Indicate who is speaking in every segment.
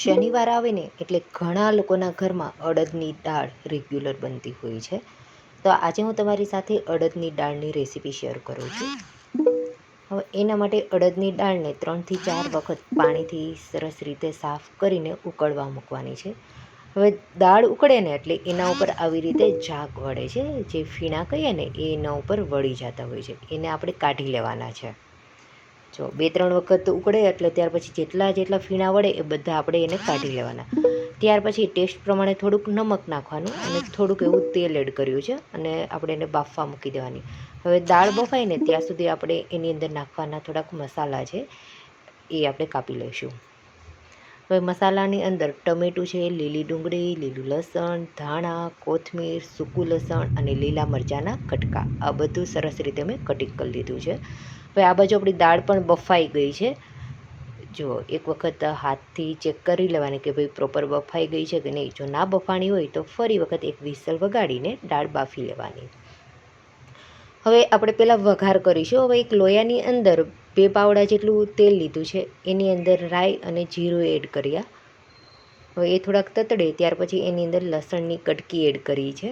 Speaker 1: શનિવાર આવે ને એટલે ઘણા લોકોના ઘરમાં અડદની દાળ રેગ્યુલર બનતી હોય છે. તો આજે હું તમારી સાથે અડદની દાળની રેસીપી શેર કરું છું. હવે એના માટે અડદની દાળને 3 થી 4 વખત પાણીથી સરસ રીતે સાફ કરીને ઉકળવા મૂકવાની છે. હવે દાળ ઉકળે ને એટલે એના ઉપર આવી રીતે ઝાગ વળે છે, જે ફીણા કહીએ ને એ એના ઉપર વળી જતા હોય છે. એને આપણે કાઢી લેવાના છે. જો 2-3 વખત ઉકળે એટલે ત્યાર પછી જેટલા ફીણા વળે એ બધા આપણે એને કાઢી લેવાના. ત્યાર પછી ટેસ્ટ પ્રમાણે થોડુંક નમક નાખવાનું અને થોડુંક એવું તેલ એડ કર્યું છે અને આપણે એને બાફવા મૂકી દેવાની. હવે દાળ બફાય ને ત્યાં સુધી આપણે એની અંદર નાખવાના થોડાક મસાલા છે, એ આપણે કાપી લઈશું. હવે મસાલાની અંદર ટમેટું છે, લીલી ડુંગળી, લીલું લસણ, ધાણા, કોથમીર, સૂકું લસણ અને લીલા મરચાંના કટકા, આ બધું સરસ રીતે મેં કટિંગ કરી લીધું છે. હવે આ બાજુ આપણી દાળ પણ બફાઈ ગઈ છે. જો એક વખત હાથથી ચેક કરી લેવાની કે ભાઈ પ્રોપર બફાઈ ગઈ છે કે નહીં. જો ના બફાણી હોય તો ફરી વખત એક વિસલ વગાડીને દાળ બાફી લેવાની. હવે આપણે પહેલાં વઘાર કરીશું. હવે એક લોયાની અંદર 2 પાવડા જેટલું તેલ લીધું છે, એની અંદર રાઈ અને જીરું એડ કર્યા. હવે એ થોડાક તતડે ત્યાર પછી એની અંદર લસણની કટકી એડ કરી છે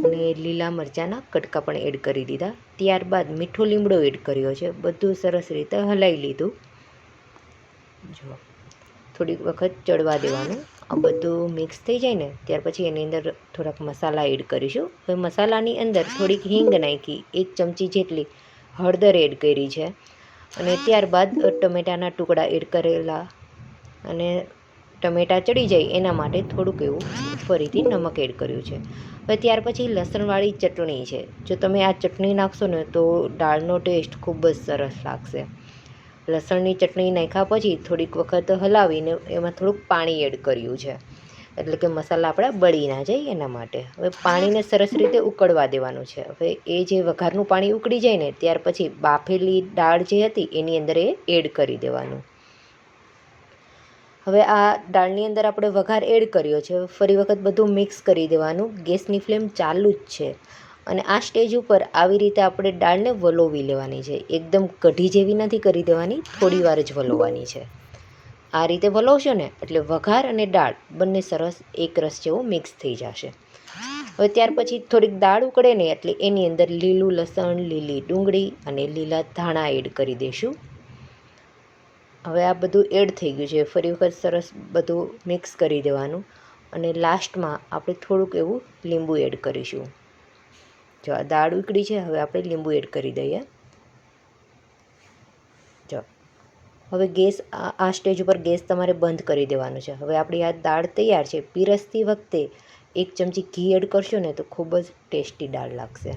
Speaker 1: અને લીલા મરચાંના કટકા પણ એડ કરી દીધા. ત્યારબાદ મીઠો લીમડો એડ કર્યો છે. બધું સરસ રીતે હલાવી લીધું. જો થોડીક વખત ચડવા દેવાનું. આ બધું મિક્સ થઈ જાય ને ત્યાર પછી એની અંદર થોડાક મસાલા એડ કરીશું. હવે મસાલાની અંદર થોડીક હિંગ નાખી, 1 ચમચી જેટલી હળદર એડ કરી છે અને ત્યારબાદ ટમેટાના ટુકડા એડ કરેલા અને ટમેટાં ચડી જાય એના માટે થોડુંક એવું ફરીથી નમક એડ કર્યું છે. હવે ત્યાર પછી લસણવાળી ચટણી છે. જો તમે આ ચટણી નાખશો ને તો દાળનો ટેસ્ટ ખૂબ જ સરસ લાગશે. લસણની ચટણી નાખ્યા પછી થોડીક વખત હલાવીને એમાં થોડુંક પાણી એડ કર્યું છે, એટલે કે મસાલા આપણા બળી ના જાય એના માટે. હવે પાણીને સરસ રીતે ઉકળવા દેવાનું છે. હવે એ જે વઘારનું પાણી ઉકળી જાય ને ત્યાર પછી બાફેલી દાળ જે હતી એની અંદર એ એડ કરી દેવાનું. હવે આ દાળની અંદર આપણે વઘાર એડ કર્યો છે. ફરી વખત બધું મિક્સ કરી દેવાનું. ગેસની ફ્લેમ ચાલુ જ છે અને આ સ્ટેજ ઉપર આવી રીતે આપણે દાળને વલોવી લેવાની છે. એકદમ કઢી જેવી નથી કરી દેવાની, થોડી વાર જ વલોવાની છે. આ રીતે વલોવશો ને એટલે વઘાર અને દાળ બંને સરસ એક રસ જેવું મિક્સ થઈ જશે. હવે ત્યાર પછી થોડીક દાળ ઉકળે ને એટલે એની અંદર લીલું લસણ, લીલી ડુંગળી અને લીલા ધાણા એડ કરી દઈશું. હવે આ બધું એડ થઈ ગયું છે. ફરી વખત સરસ બધું મિક્સ કરી દેવાનું અને લાસ્ટમાં આપણે થોડુંક એવું લીંબુ એડ કરીશું. જો આ દાળ ઉકળી છે, હવે આપણે લીંબુ એડ કરી દઈએ. જો હવે ગેસ આ સ્ટેજ ઉપર ગેસ તમારે બંધ કરી દેવાનું છે. હવે આપણી આ દાળ તૈયાર છે. પીરસતી વખતે 1 ચમચી ઘી એડ કરશો ને તો ખૂબ જ ટેસ્ટી દાળ લાગશે.